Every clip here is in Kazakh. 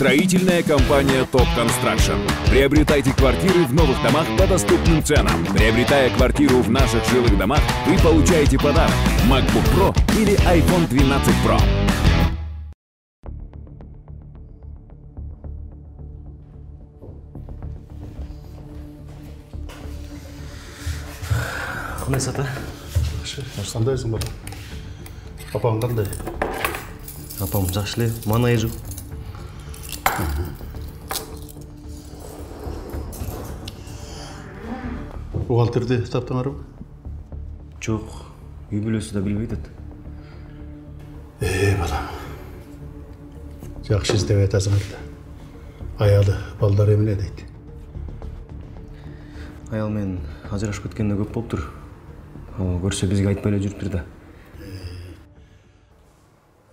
Строительная компания Top Construction. Приобретайте квартиры в новых домах по доступным ценам. Приобретая квартиру в наших жилых домах, вы получаете подарок MacBook Pro или iPhone 12 Pro. Қандай сата? Қандайсың бала? Апаң қандай? Апам жақсы эле, манайы жок. Бухгалтерде таптыңарбы? Жок, үй бүлөсү да билбейт эт. Балам. Жакшы издеп атасыңар да. Аялы балдар эмне дейт? Аял менен ажырашып кеткенине көп болуптур. Ал көрсө бизге айтпай эле жүрүптүр да.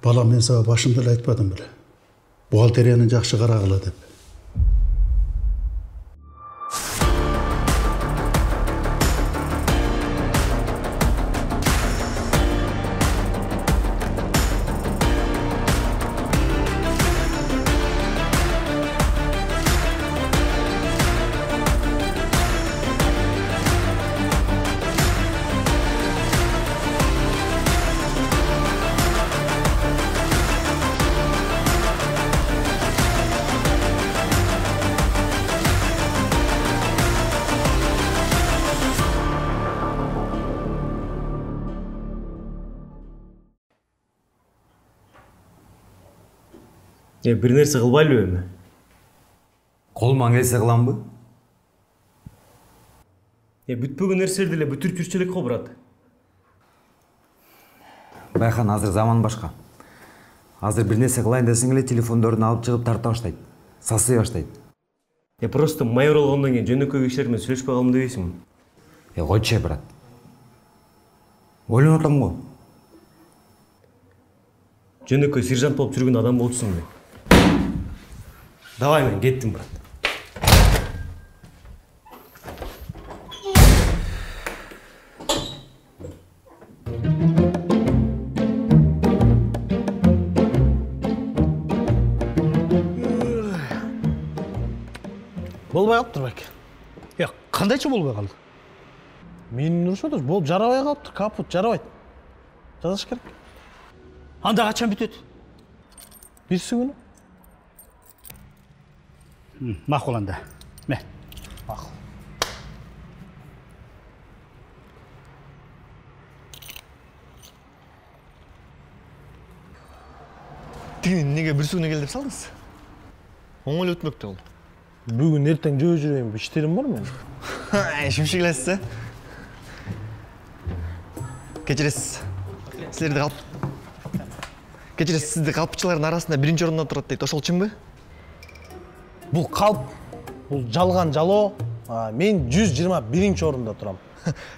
Балам, мен сага башында эле айтпадым беле. Бухгалтерияны жакшы карагыла деп. Бир нерсе кылбайлыбы эми? Колуман келсе кыламбы? Бүтпөгөн нерселерди эле бүтүрүп жүрчү элек го, брат. Байхан, азыр заман башка. Азыр бир нерсе кылайын десең эле телефондорун алып чыгып тарта баштайт. Сасый баштайт. Просто майор болгондон кийин жөнөкөй кишилер менен сүйлөшпөй калдым дебейсиңби? Койчу, брат. Ойлонуп атам го. Жөнөкөй сержант болуп жүргөн адам болчусуңбу? Давай, мен кеттим, брат. Болбай калыптыр бек. Кандайча болбой калды? Мени урушат, болуп жарабай калыптыр, капут жарабайт. Жазыш керек. Анда качан бүтөт? Бирси күнү. Макул анда. Ме. Макул. Тиги неге бир сугуна кел деп салдыңыз? Оңой өтмөктө ол. Бүгүн эртең жөө жүрөйүн, иштерим бар менин. Шимшек элесиз, Кечиресиз. Силерди Кечиресиз, сизди калпчылардын арасында биринчи орунда турат дейт. Ошол чынбы? Бул калп, бул жалган жалоо. Мен 121-чи орунда турам.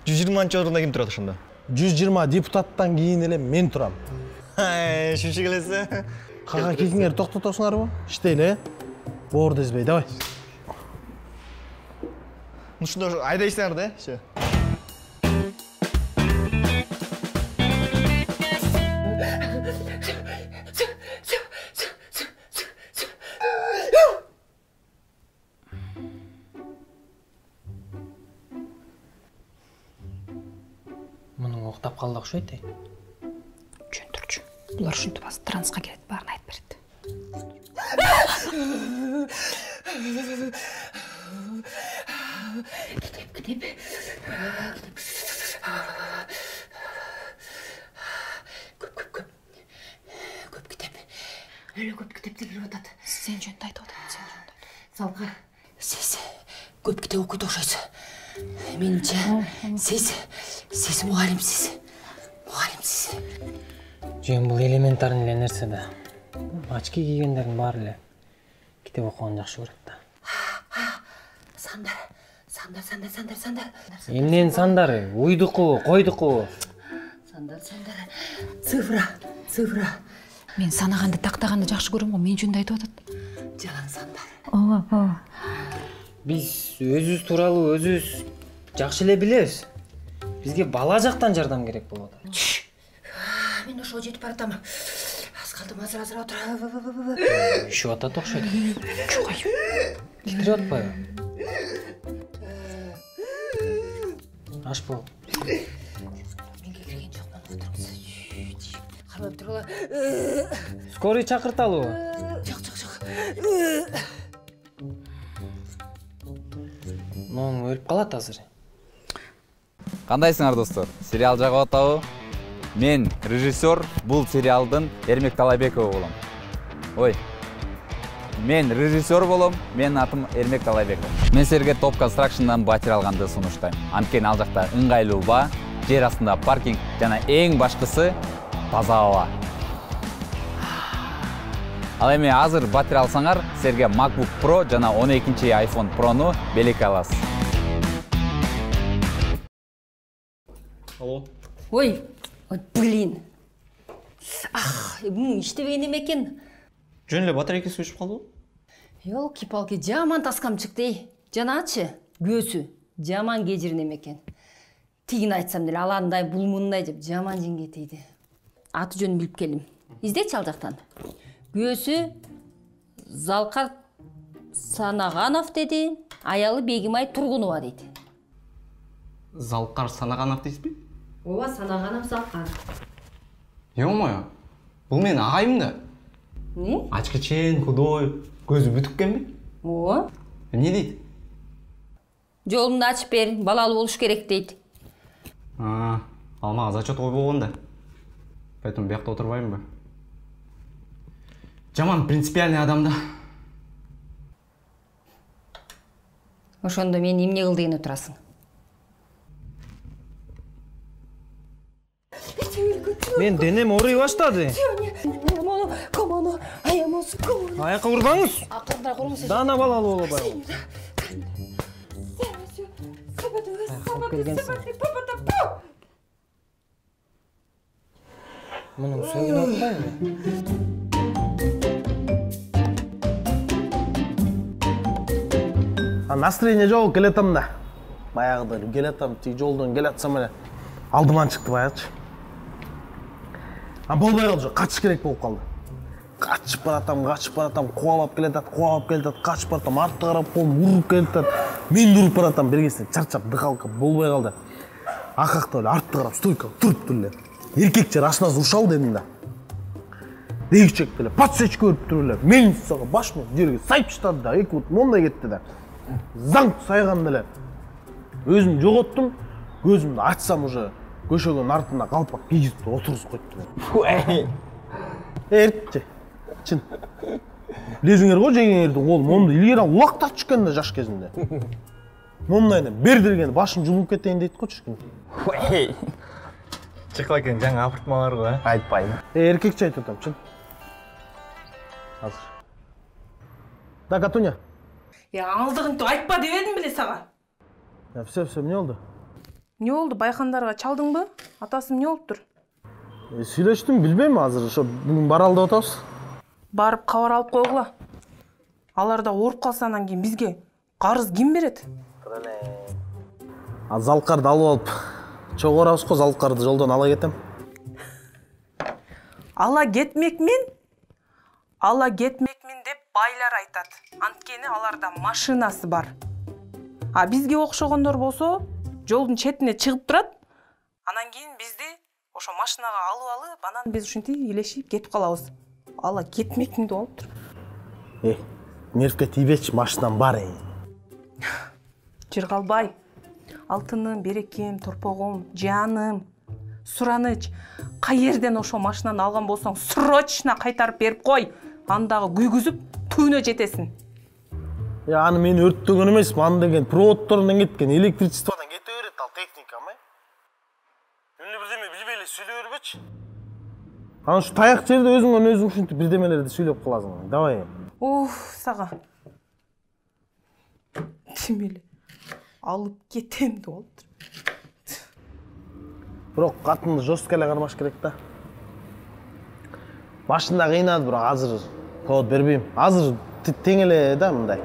120-чы орунда ким турат ошондо? 120 депутаттан кийин эле мен турам. Шимшек элесиз. Кага кийиңер токтотосуңарбы? Иштейли, боорду эзбей, давай. Ушунда айдайсыңар да, ше. Мунун октап калды окшойт. Жөн турчу. Булар ушинтип азыр транска келет, баарын айтып берет. Кетеп. Көп кетеп. Өлө көп кетеп келип атат. Сен жөнүндө айтып атат. Салка. Сиз көп кетеп окуйт окшойсуз. Менимче, сиз мугалимсиз. Жөн бул элементарный эле нерсе да. Очки кийгендердин баары эле китеп окуган жакшы көрөт да. Сандар. Эмнен сандары? Уйдуку, койдуку. Сандар. Цифра. Мен санаганды, тактаганды жакшы көрөм го, мен жөнүндө айтып атат. Жалаң сандар. Ооба. Биз өзүбүз тууралуу өзүбүз жакшы эле билебиз. Бизге бала жактан жардам керек болуп атат. Мен ошого жетип баратам. Аз Қалдым, азыр отыр. Үшіп атады оқшайды. Титіреп атпайбы? Аш бол. Менге келген жоқ, мана отырыңыз. Қарап тұрғыла. Скорый чақырталы. Жоқ. Мұның өліп қалады азыр. Қандайсыңар достар? Сериал жағып атабы? Мен режиссер бұл сериалдың Ермек Талайбеков болам. Ой. Мен режиссер болам, мен атым Ермек Талайбеков. Мен сіздерге Top Construction'дан батир алғанды сунуштайм. Анткени ал жақта ыңғайлуу ба, жер астында паркинг жана эң башкысы таза аба. Ал эми азыр батир алсаңар, сіздерге MacBook Pro жана 12-чи iPhone Pro'ну белек аласыз. Алло. Ой, блин. Бұның іштебеген неме екен? Жөнле батарейкасы өшіп қалды ғой? Елки-палки, жаман таскам шықты. Жаначы, көсі, жаман кежір неме екен. Тегін айтсам деле, аландай, бұлмындай деп жаман женге тейді. Аты жөнін біліп келім. Издетші ал жақтан. Көсі Залқар Санағанов деді, аялы Бегімай Тұрғынова дейді. Залқар Санағанов дейсіз бе? Ова, Санағанов Залқар. Ё-моё, бұл мен ағайым да. Не? Ачкычен, худой, көзі бүтіккен бе? О? Не дейді? Жолымды ашып бер, балалы болуш керек дейді. Алмаға зачет ой болғанда. Поэтому бияқта отырбайым ба? Жаман принципиальный адамда. Ошондо мен эмне кыл деген отурасың? Мен денем орый баштады. Аяққа урбаңыз. Акырында курыңыз. Дана балалы болобай. Мұның сөйін отпайбы? Настроение жол келетам да. Баяғыда келетам, тек жолдан келетсам эле алдыман чыкты баягычы. Болбай қалды жоқ, қачыш керек болып қалды. Қачып баратам, қуалап келетат, қачып баратам, артты қарап қолым ұрып келетат. Мен ұрып баратам, бергесіне чарчап, дықалқа болбай қалды. Ақақта өлі, артты қарап, стойка, тұрып түрлі. Еркекчер ашыназ ұршау дедім да. Дейгічек тілі, патсеч көріп түрлі. Мен саға башмын, жерге сайып шытады да, екі бұт мондай кетті да. Заң сайған ділі. Өзім жоғыттым, көзімді açsam уже. Көшөгөн артында қалпақ кигізіп отырғызып қойыпты. Еркекче, чын. Білесіңер ғой жегенердің қолы момды илгері улақтап шыққан да жаш кезінде. Момдайына бердірген башын жұмылып кетейін дейді ғой шыққан. Чықла екен жаңа апыртмалар ғой, Айтпаймын. Еркекче айтып отырмын, чын. Азыр. Да, Катуня. Аңыздығын айтпа деп едім біле саған. Все, не oldu? Не oldu? Байқандарға чалдың ба? Атасым не олып тұр? Сөйлештім, білбеймін азыр. Бүгін баралды отауыз. Барып қавар алып қойғыла. Аларда орып қалсанан кейін бізге қарыз кім береді? Залқарды алып алып, чоқ орауыз қой, Залқарды жолдан ала кетем. Ала кетмекмен деп байлар айтады. Анткені аларда машинасы бар. А бізге оқшығындар болса, жолдың четіне шығып тұрады. Анан кейін бізді ошо машинаға алып, анан біз үшінті елешіп кетіп қалауыз. Ала кетмекмен де олып тұр. Нервке тибетші машинам бар. Жырғалбай, алтыным, берекем, торпоғым, жаным, Сураныч, қай жерден ошо машинаны алған болсаң, срочно қайтарып беріп қой. Андағы күйгізіп, түйіне жетесің. Аны мен өрттеген емес, аны деген проводторынан кеткен, электричестводан кете берет ал техника ма? Үнлі бірдеме білбейлі сөйлей өрбетші. Аны şu таяқ жерде өзің үшінті бірдемелерді сөйлеп қаласың. Давай. Саға. Демелі, алып кетем де олды. Бірақ қатынды жосткеле қармаш керек та. Башында қиынады, бірақ азыр повод бербеймін. Азыр теңеле да мындай.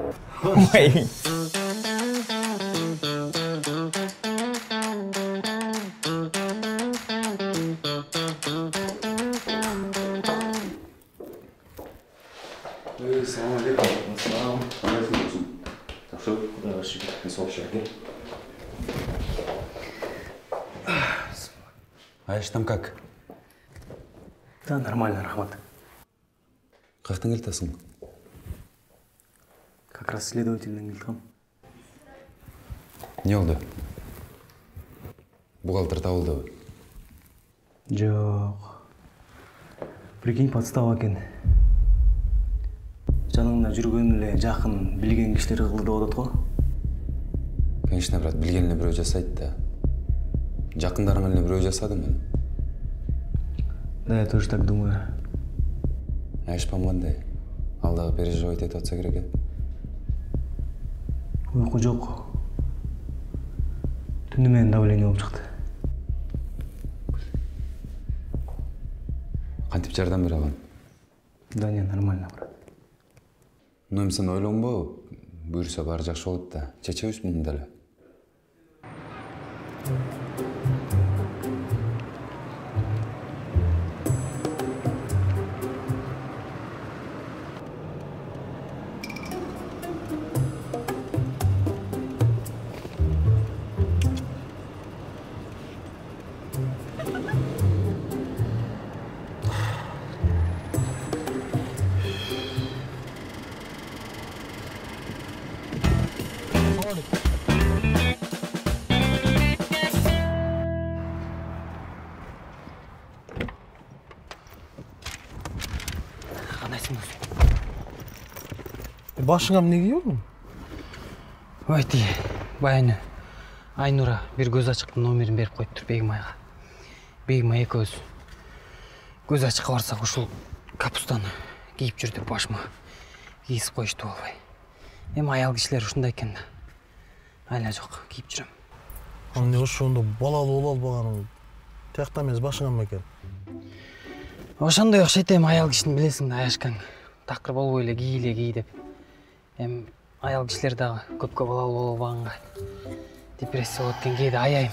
Ассалам. Қалайсың досым? Жақсы, Құдайға шүкір. Денсаулық шәкір. Аяш там как? Да, нормально, рахмат. Қаяқтан келтасың? Как раз следовательден келдім. Не oldu? Бухгалтер табылды. Жоқ. Прикинь, подстава екен. Жаныңда жүрген эле жақын білген кишилер кылды деп атат го. Конечно, брат, білген эле бирөө жасайт да. Жақындарың эле бирөө жасады мен. Да, я тоже так думаю. Айшпам кандай? Алдағы переживать етіп атса керек еді. Uyku жоқ. Түнде менен давление болып шықты. Кантип жардам бере алам? Да не, нормально, брат. Ну, эми сен ойлонбо, буюрса баары жакшы болот да. Чечебиз муну деле. Қандайсың? Башыңа эмне кийиyorsun? Ойти, баяны. Айнура бир көз ачыктын номерин берип коюптур Бегим айга. Бегим ай экөөбүз көз ачыкка барсак ушул капустаны кийип жүр деп башыма кийип коюшту болбой. Эми аял кишилер ушундай экен да. Айла жок, кийип жүрөм. Эмне ошондо балалуу боло албаганың тиякта эмес башыңа экен. Ошондой окшойт эми аял кишини билесиң да, аяшкаң такыр болбой эле кий деп. Эми аял кишилер дагы көпкө балалуу боло албаганга депрессия болот экен, кээде аяйм.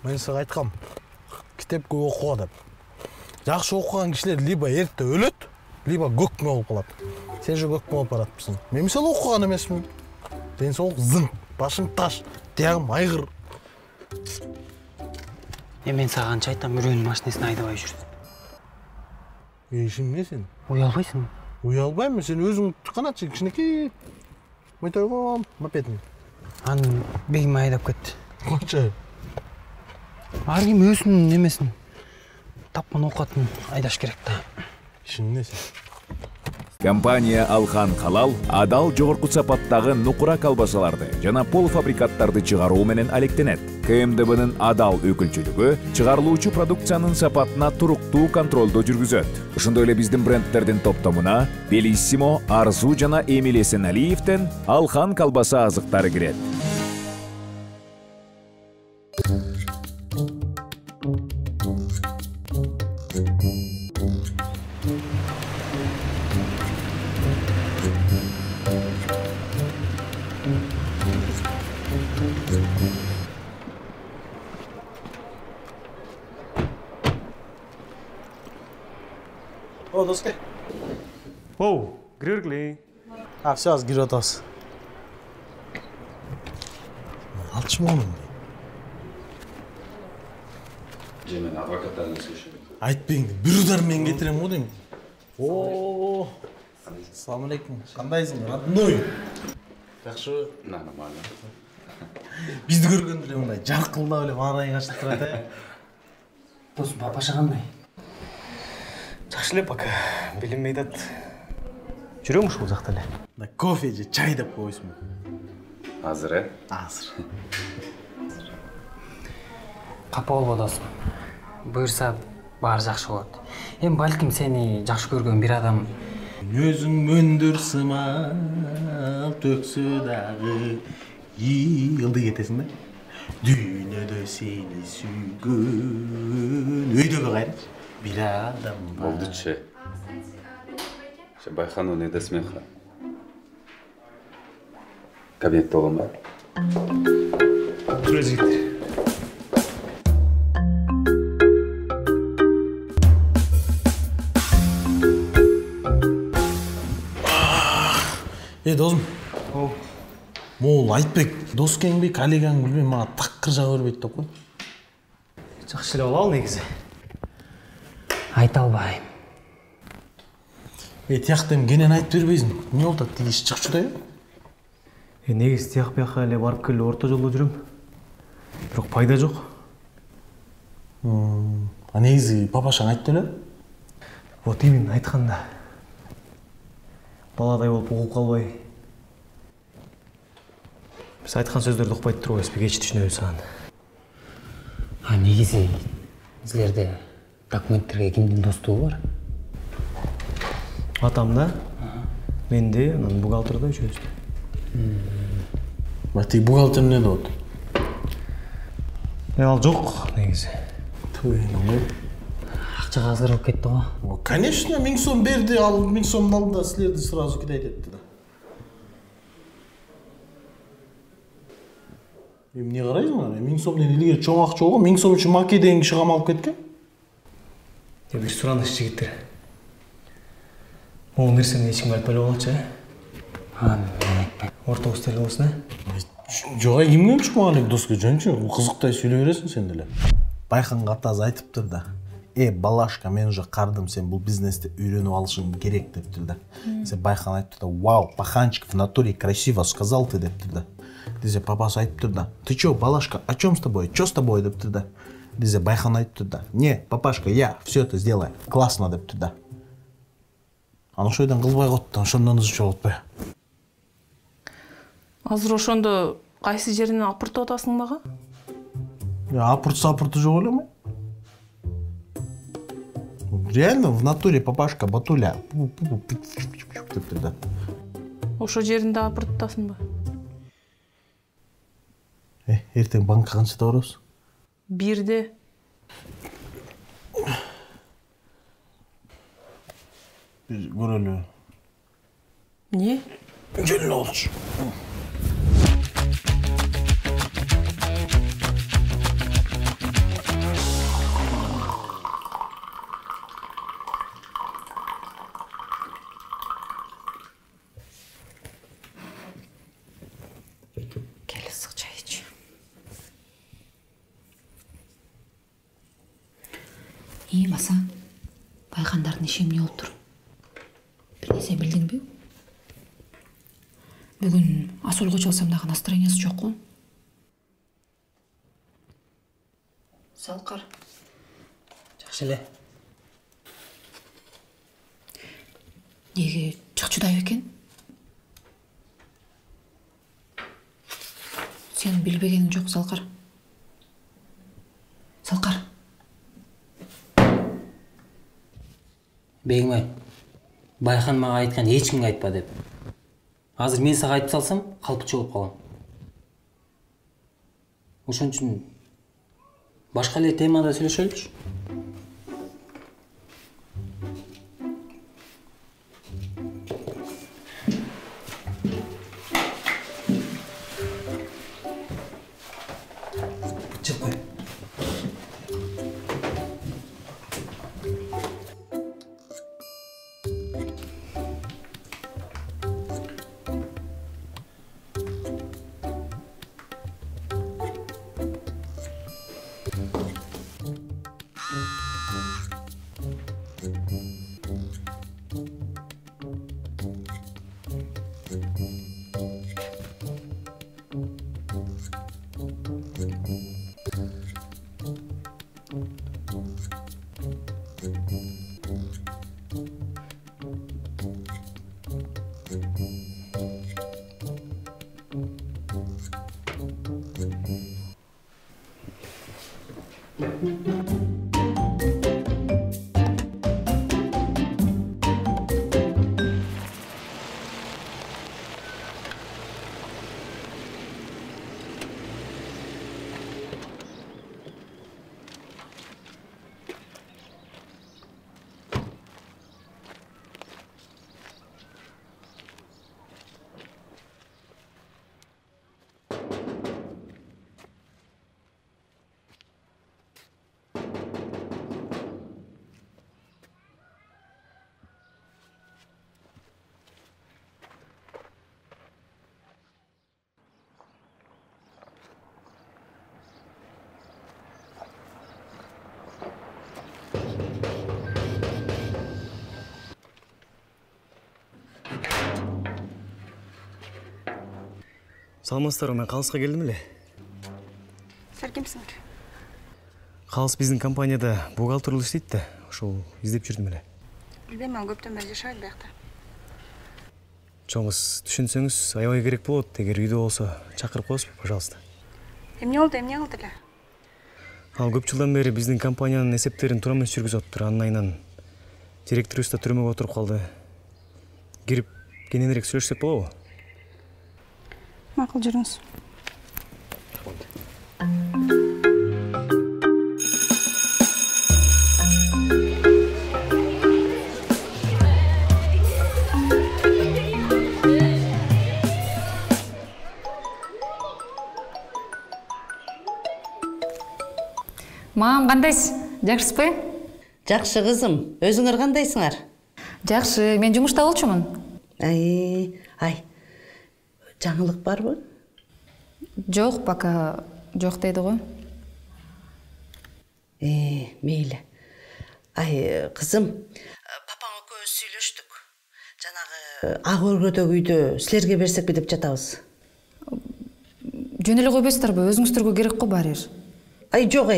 Мен сага айткам, китеп көп окуга деп. Жакшы окуган кишилер либо эрте өлөт, либо көкмө болуп калат. Сен же көкмө болуп баратпысың. Мен мисалы окуган эмесмин. Денсаулык зың, башым таш, тиягым айгыр. Мен сага канча айтам, үрөөнүн машинесин айдабай жүр. Ишиң эмне сен? Уялбайсың? Уялбайм, сен өзүң каначы кичинекей мойтой коем мопедин. Аны Бегим айдап кетти. Канча? Ар ким өзүнүн немесин тапкан оокатын айдаш керек да. Ишиң эмне сен? Компания Алхан Халал адал жогорку сапаттагы нукура колбасаларды жана полуфабрикаттарды чыгаруу менен алектенет. КМДБнын адал өкүлчүлүгү чыгарылуучу продукциянын сапатына туруктуу контролдо жүргүзөт. Ошондой эле биздин брендтердин топтомуна Белиссимо, Арзу жана Эмиль Эсеналиевден Алхан колбаса азыктары кирет. О, достар. О, кіргілі. Все, аз кіріп атабыз. Алтшы болмын. Мен адвокаттарын слушаю. Айтпеңді, бір удармен кетірем о деймін. О, ассаламу алейкум. Қандайсың, родной? Жақшы? Нормально. Бізді көргенде мындай жарқылдап эле маңдайың ашылып турат, Досым, папаша кандай? Жақсы эле пока, билинбей атат. Жүрөм ушул жакта эле. Кофе же, чай деп койсун. Азыр, Азыр. Капа болбо досум. Буюрса баары жакшы болот. Эми балким сени жакшы көргөн бир адам Өзүң мөндөр сымал төксө дагы йылды кетесиң да. Дүйнөдө сени сүйгөн өйдөгө кайрыч бир адам бар. Болдучу. Байхану не до смеха. Кабинетте болом ба? Тура жигиттер. Досым. Мол Айтбек, дос кеңбе, коллегаң білмей, маған таққыр жағы өрбейді деп қой. Жақсы еле ал негізі. Айта албайм. Тияқтан кенен айтып бербейсің. Не олды тегеш шық шудай? Негізі тияқ бияққа әле барып келі орта жолда жүрем. Бірақ пайда жоқ. Негізі папашаң айтты өлі? Вот именно айтқанда. Баладай болып ұғып қалбай. Біз айтқан сөздерді ұқпайды тұру, еспе кеші түшіне саған. Негізі, сілерде документтерге кімдің достығы бар? Атамда, менде, бухгалтерда үшеуізді. Тек бухгалтер не доғыды? Ал жоқ, негізі. Ақша қазғыр өп кетті ғой? Конечно, 1000 сом берді, ал 1000 сомды алды да сілерді сразу кедайт етті да. Не қарайсың? 1000 сомнен елгер чоң ақша олға, 1000 сом үшін маке деген кіші қамалып кеткен? Bir сұраныс жігіттер. Ол нәрсені ешкім айтпайлы болғанша, орта ұстайлы болсын, Жоға кімген шықмаған досқа жөнші, қызықтай сөйлей бересің сен ділі. Байқан қатаз айтып тұрды. Балашка, мен уже қардым, сен бұл бизнесті үйреніп алышың керек деп тұрды. Сен Байқан айтып тұрды, вау, паханчик в натуре красиво сказал ты деп тұрды. Дезе папасы айтып тұрды, ты чё, Балашка, о чем с тобой, чё с тобой деп тұрды. Дезе Байқан айтып тұрды, не, папашка, я все это сделаю, классно деп тұрды. Аны шойдан қылбай қотты, шондан ұзы жолытпай. Азыр ошондо кайсы жеринен апыртып атасың мага? Апырты жоқ ойлама. Реально в натуре папашка Батуля. Ошо жеринде апыртасың ба? Ертең банкка канчада барабыз? 1-де. Көрөлү. Не? Келin olmuş. Gel ısık çay iç. İyi basa. Байқандардың ишемне болып тұр. Bir нерсе білдің бе? Бүгін Асолға жалсам дағы настроениясы жоқ қой. Салқар. Жақсы еле. Неге чықчыдай екен? Сен білбегенің жоқ, Салқар. Салқар. Бегімай, Байқан маға айтқан ешкімге айтпа деп. Азыр мен саға айтып салсам, қалпычы болып қалам. Ошон үшін башқа эле темада сүйлөшөлүчү. Саламатсыздар, мен Қалысқа келдім эле. Силер кимсиңер? Қалыс биздин компанияда бухгалтерлік иштейт да, ошол издеп жүрдүм эле. Билбейм, ал көптөн бери жашабайт биякта. Чоңуз түшүнсөңүз аябай керек болот. Эгер үйдө болсо чакырып коесузбу, пожалуйста. Эмне болду, эмне кылды эле? Ал көп жылдан бери биздин компаниянын эсептерин туура эмес жүргүзүп атыптыр. Анын айынан директорубуз да түрмөгө отуруп калды. Кирип кененирээк сүйлөшсөк болобу? Макул, жүрүңүз. Мам, кандайсыз? Жакшысызбы? Жакшы кызым, өзүңөр кандайсыңар? Жакшы, мен жумушта болчумун. Ай, жаңылык барбы? Жок, пока жок дейди го. Мейли. Ай, кызым, папаң экөөбүз сүйлөштүк. Жанагы ак өргөдөгү үйдө силерге берсекпи деп жатабыз. Жөн эле койбойсуздарбы? Өзүңүздөргө керек го баары бир. Ай, жок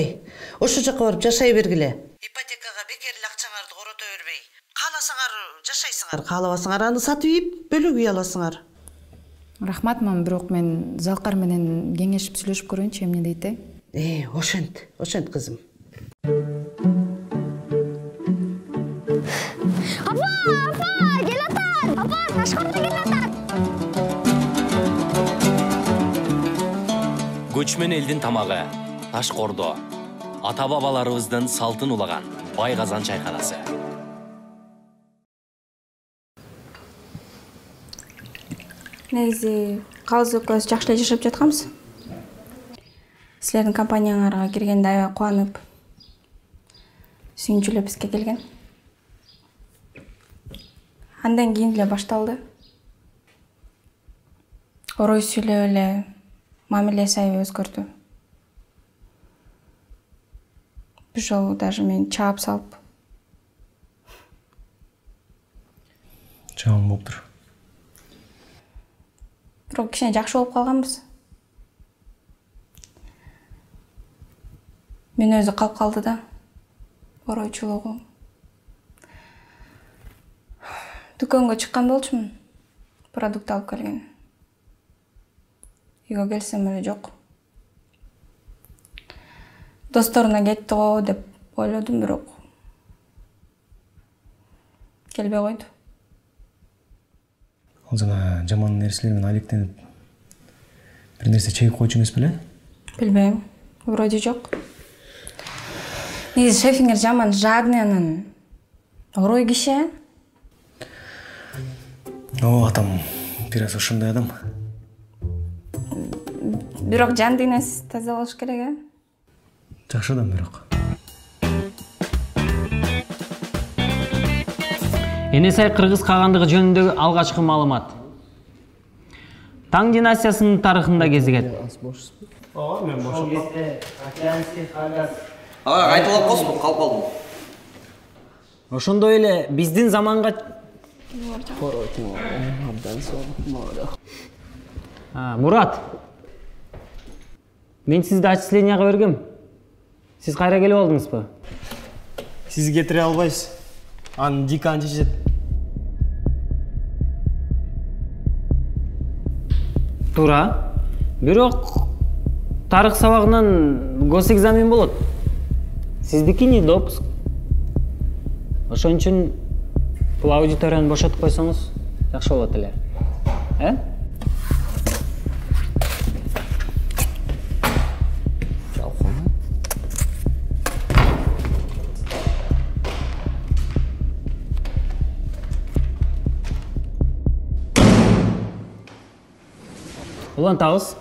ошол жака барып жашай бергиле. Ипотекага бекер эле акчаңарды корото бербей. Кааласаңар жашайсыңар, каалабасаңар аны сатып ийип, бөлөк үй аласыңар. Рахмат, мам, бирок мен Залкар менен кеңешип сүйлөшүп көрөйүнчү, эмне дейт, Ошент кызым. Апа, келатат! Апа, Ташкордо келатат! Көчмөн элдин тамагы Ташкордо. Ата-бабаларыбыздын салтын улаган бай казан чайканасы. Негизи Калыс экөөбүз жакшы эле жашап жатканбыз. Силердин компанияңарга киргенде аябай кубанып, сүйүнчүлөп бизге келген. Андан кийин эле башталды. Орой сүйлөп эле мамилеси аябай өзгөрдү. Бир жолу даже мен чаап салып. Жаман болуптур. Бирок кичине жакшы болуп калганбыз. Мен өзү калып калды да. Оройчулугу. Дүкөнгө чыккан болчумун. Продукт алып келген. Үйгө келсем эле жок. Досторуна кетти го деп ойлодум, бирок келбей койду. Ал жана жаман нерселер менен алектенип бир нерсе чегип койчу эмес беле? Билбейм, вроде жок. Негизи шефиңер жаман жадный, анан орой киши. Атам бир аз ошондой адам. Бирок жан денеси таза болуш керек, Жакшы адам бирок. Энесай кыргыз кагандыгы жөнүндөгү алгачкы маалымат. Таң династиясынын тарыхында кезигет. Мен бошоп. Кайталап калсың, калып калдым. Ошондой эле биздин заманга Мурат. Мен сизди отчисленияга бергем. Сиз кайра келип алдыңызбы? Сиз кетире албайсыз. Аны декан чечет. Туура. Бирок тарых сабагынан госэкзамен болот. Сиздики не допуск. Ошон үчүн бул аудиторияны бошотуп койсоңуз жакшы болот эле. Улантабыз.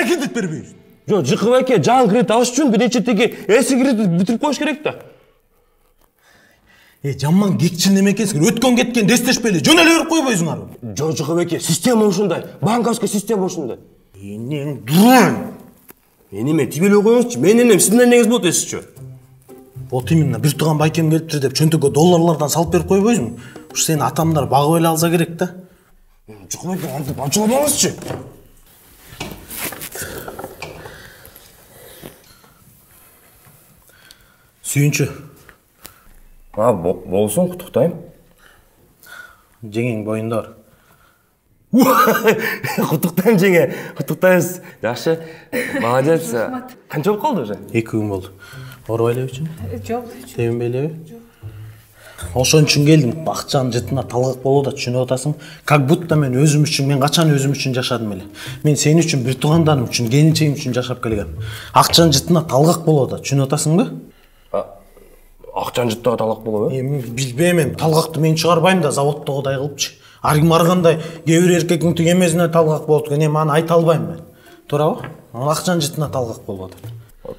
кандай кредит бербейбиз? Жок, Жыкып эке, жаңы кредит алыш үчүн бир нече тиги эски кредитти бүтүрүп коюш керек да. Жаман кекчил неме экенсиңер. Өткөн кеткен дестешпей эле жөн эле берип койбойсуңарбы? Жок, Жыкып эке, система ушундай. Банковский система ушундай. Энең дуран. Эне тибелей коюңузчу. Менин энем сиздин энеңиз болот эсичи. Вот именно бир тууган байкем келиптир деп чөнтөгкө долларлардан салып берип койбойсуңбу? Ушу сени атамдар багып эле алса керек да. Жыкып эке, антип ачыламаңызчы. Сүйүнчү. Болсун, куттуктайм. Жеңең боюнда бар. Куттуктайм жеңе, куттуктайбыз. Жакшы. Молодец. Канча болуп калды уже? 2 күн болду. Оорубай элебичи? Жок. Тебинбей элеби? Ошон үчүн келдим. Акчанын жытына талгак болот да, түшүнүп атасың. Как будто мен өзүм үчүн, мен качан өзүм үчүн жашадым эле. Мен сен үчүн, бир туугандарым үчүн, келинчегим үчүн жашап келгем. Акчанын жытына талгак болот да, түшүнүп атасыңбы? Акчанын жыттыга талгак болобу? Билбейм, мен талгакты мен чыгарбайм да, заводдогудай кылыпчы. Ар ким аргандай кээ бир эркектин тигемесине талгак болот экен, эми аны айта албайм мен. Туурабы? Акчанын жытына талгак болуп атат.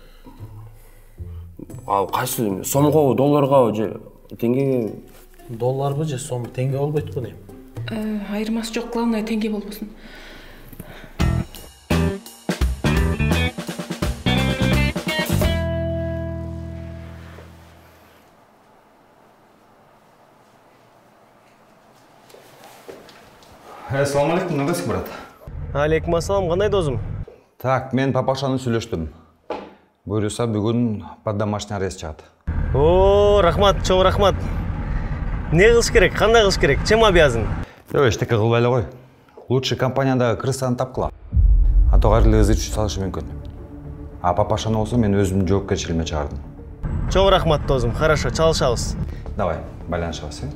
Ал кайсы сомго, долларга же теңгеге? Долларбы же сом, теңге болбойт го дейм. Айырмасы жок, главное теңге болбосун. Assalomu alaykum, кандайсың, брат? Алейкум ассалам, кандай досум? Так, мен папашаны сүйлөштүм. Буюрса бүгүн под домашний арест чыгат. О, рахмат, чоң рахмат. Не кылыш керек, кандай кылыш керек? Чем обязан? Жок, эчтеке кылбай эле кой. Лучше компаниядагы крысаны тапкыла. А то кайрылы ызычы салышы мүмкүн. А папашаны болсо мен өзүмдүн жоопкерчилигиме чыгардым. Чоң рахмат досум, хорошо, чалышабыз. Давай, байланышабыз.